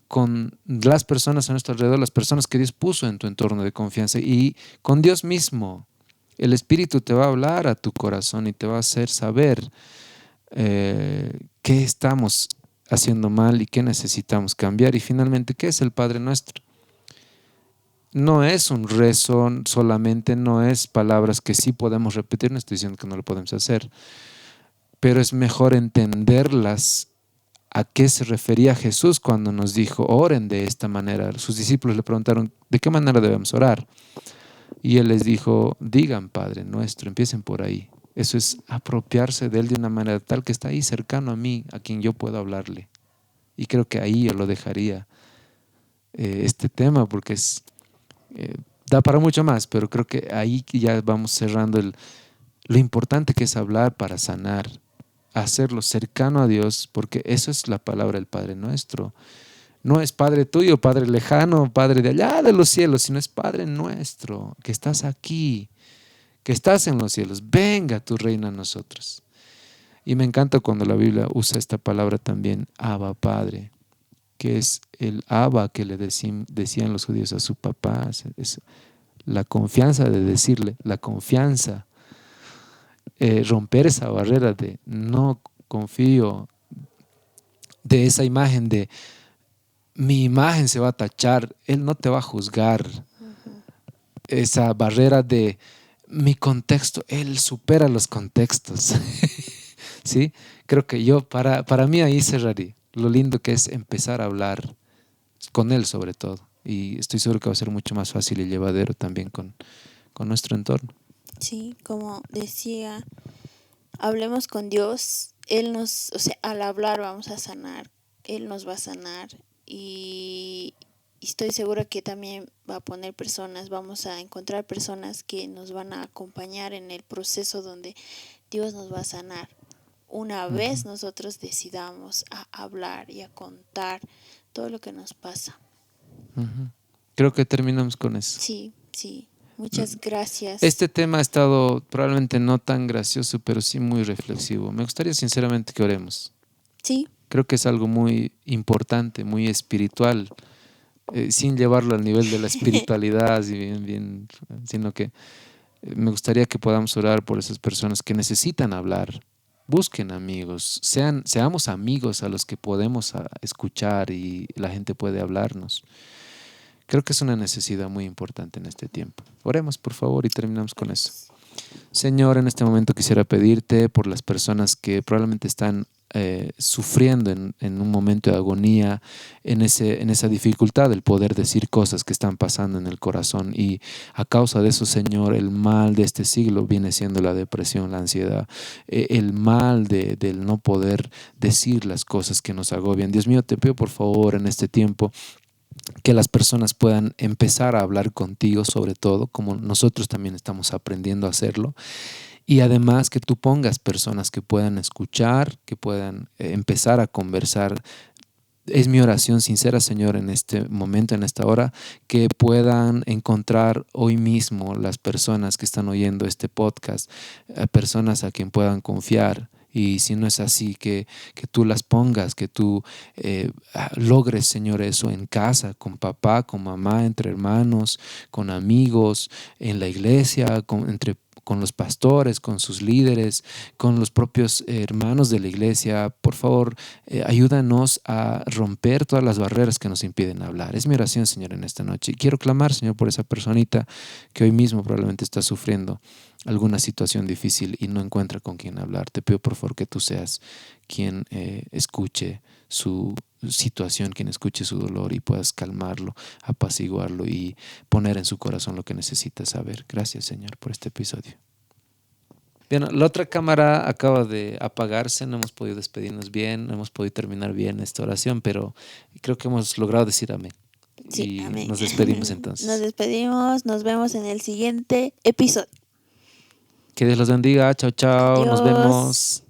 con las personas a nuestro alrededor, las personas que Dios puso en tu entorno de confianza y con Dios mismo. El Espíritu te va a hablar a tu corazón y te va a hacer saber qué estamos haciendo mal y qué necesitamos cambiar. Y finalmente, ¿qué es el Padre Nuestro? No es un rezo solamente, no es palabras que sí podemos repetir, no estoy diciendo que no lo podemos hacer, pero es mejor entenderlas. ¿A qué se refería Jesús cuando nos dijo, oren de esta manera? Sus discípulos le preguntaron, ¿de qué manera debemos orar? Y él les dijo, digan Padre Nuestro, empiecen por ahí. Eso es apropiarse de él de una manera tal que está ahí cercano a mí, a quien yo puedo hablarle. Y creo que ahí yo lo dejaría este tema, porque da para mucho más, pero creo que ahí ya vamos cerrando lo importante que es hablar para sanar, hacerlo cercano a Dios, porque eso es la palabra del Padre Nuestro. No es Padre tuyo, Padre lejano, Padre de allá de los cielos, sino es Padre nuestro, que estás aquí, que estás en los cielos. Venga tu reino a nosotros. Y me encanta cuando la Biblia usa esta palabra también, Abba Padre, que es el Abba que le decían los judíos a su papá. Es la confianza de decirle, la confianza, romper esa barrera de no confío, de esa imagen de mi imagen se va a tachar, Él no te va a juzgar. Esa barrera de mi contexto, Él supera los contextos. ¿Sí? Creo que para mí ahí cerraría. Lo lindo que es empezar a hablar con Él sobre todo. Y estoy seguro que va a ser mucho más fácil y llevadero también con nuestro entorno. Sí, como decía, hablemos con Dios. O sea, al hablar vamos a sanar. Él nos va a sanar. Y estoy segura que también va a poner personas, vamos a encontrar personas que nos van a acompañar en el proceso donde Dios nos va a sanar. Una vez nosotros decidamos a hablar y a contar todo lo que nos pasa. Creo que terminamos con eso. Sí, sí. Muchas gracias. Este tema ha estado probablemente no tan gracioso, pero sí muy reflexivo. Me gustaría sinceramente que oremos. Sí. Creo que es algo muy importante, muy espiritual, sin llevarlo al nivel de la espiritualidad, sino que me gustaría que podamos orar por esas personas que necesitan hablar. Busquen amigos, seamos amigos a los que podemos escuchar y la gente puede hablarnos. Creo que es una necesidad muy importante en este tiempo. Oremos, por favor, y terminamos con eso. Señor, en este momento quisiera pedirte por las personas que probablemente están sufriendo en un momento de agonía, en esa dificultad del poder decir cosas que están pasando en el corazón. Y a causa de eso, Señor, el mal de este siglo viene siendo la depresión, la ansiedad, el mal del no poder decir las cosas que nos agobian. Dios mío, te pido por favor en este tiempo que las personas puedan empezar a hablar contigo, sobre todo, como nosotros también estamos aprendiendo a hacerlo. Y además que tú pongas personas que puedan escuchar, que puedan empezar a conversar. Es mi oración sincera, Señor, en este momento, en esta hora, que puedan encontrar hoy mismo las personas que están oyendo este podcast, personas a quien puedan confiar. Y si no es así, que tú las pongas, que tú logres, Señor, eso en casa, con papá, con mamá, entre hermanos, con amigos, en la iglesia, con los pastores, con sus líderes, con los propios hermanos de la iglesia. Por favor, ayúdanos a romper todas las barreras que nos impiden hablar. Es mi oración, Señor, en esta noche. Y quiero clamar, Señor, por esa personita que hoy mismo probablemente está sufriendo alguna situación difícil y no encuentra con quién hablar. Te pido, por favor, que tú seas quien escuche su situación, quien escuche su dolor y puedas calmarlo, apaciguarlo y poner en su corazón lo que necesita saber. Gracias, Señor, por este episodio. Bien, la otra cámara acaba de apagarse, no hemos podido despedirnos bien, no hemos podido terminar bien esta oración, pero creo que hemos logrado decir amén. Sí, y amén. Nos despedimos entonces. Nos despedimos, nos vemos en el siguiente episodio. Que Dios los bendiga. Chao, chao. Nos Adiós. vemos.